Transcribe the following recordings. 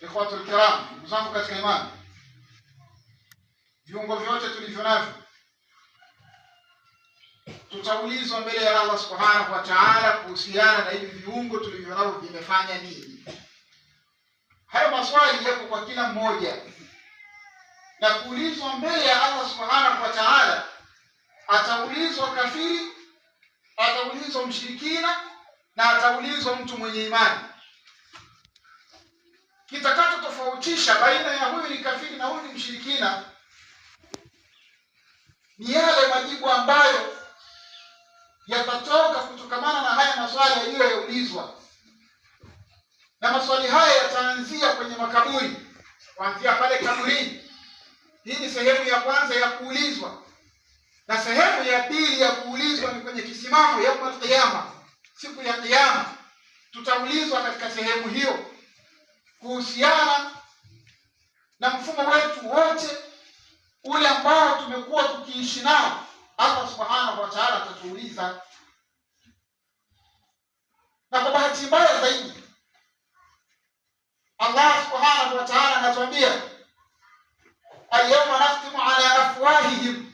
Ikhwatul kiram, ndugu zangu katika imani, viungo vyote tulivyo navyo tutaulizwa mbele ya Allah subhanahu wa ta'ala kuhusiana na hivi viungo tulivyo navyo vimefanya nini. Hayo maswali yako kwa kila mmoja, na kuulizwa mbele ya Allah subhanahu wa ta'ala. Ataulizwa kafiri, ataulizwa mshirikina, na ataulizwa mtu mwenye imani. Kitakacho tofautisha baina ya huyu ni kafiri na huyu ni mshirikina ni yale majibu ambayo yatatoka kutokamana na haya maswali yaliyoulizwa. Na maswali haya yataanzia kwenye makaburi, kuanzia pale kaburini. Hii ni sehemu ya kwanza ya kuulizwa, na sehemu ya pili ya kuulizwa ni kwenye kisimamo yaumul qiyama, siku ya kiyama. Tutaulizwa katika sehemu hiyo kuhusiana na mfumo wetu wote ule ambao tumekuwa tukiishi nao. Allah subhanahu wa ta'ala atatuuliza. Na kwa bahati mbaya zaidi, Allah subhanahu wa ta'ala anatuambia, al-yawma nakhtimu ala afwahihim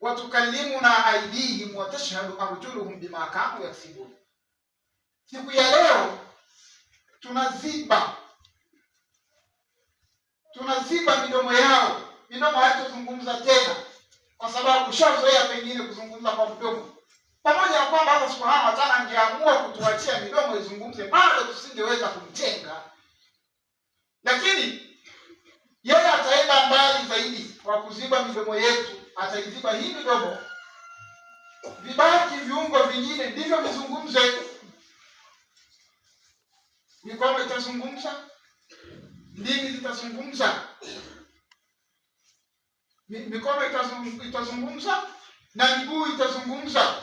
wa tukallimuna aydihim wa tashhadu arjuluhum bima kanu yaksibun. Siku ya leo tunaziba midomo yao. Midomo haitazungumza tena, kwa sababu shazoea pengine kuzungumza kwa mdomo. Pamoja na kwamba Allah subhanahu wa ta'ala angeamua kutuachia midomo izungumze, bado tusingeweza kumtenga. Lakini yeye ataenda mbali zaidi kwa kuziba midomo yetu. Ataiziba hii midomo, vibaki viungo vingine ndivyo vizungumze. Mikono itazungumza, ndimi zitazungumza, mikono itazungumza na miguu itazungumza.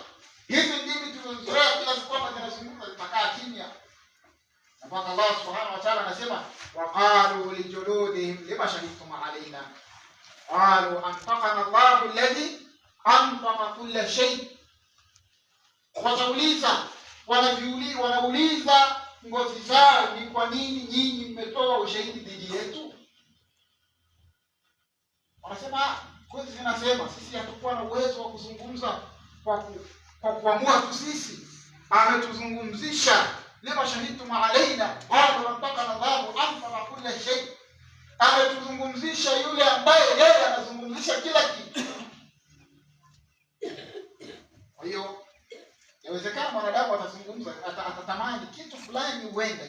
Hizi ndimi tulizozoea kila siku hapa zinazungumza, zitakaa kimya. Na mpaka Allah subhanahu wa ta'ala anasema, waqalu lijuludihim lima shahidtum alaina qalu antaqana Allahu alladhi antaqa kulla shay. Watauliza, wanauliza ngozi zao, ni kwa nini nyinyi mmetoa ushahidi dhidi yetu? Wanasema, ngozi zinasema sisi hatukuwa na uwezo wa kuzungumza kwa kuamua tu sisi, ametuzungumzisha. Lima shahidtum alaina qalu antaqana Allahu antaqa kulla shay. Ametuzungumzisha yule ambaye yeye anazungumzisha kila kitu. Kwa hiyo inawezekana mwanadamu atazungumza, atatamani kitu fulani uende,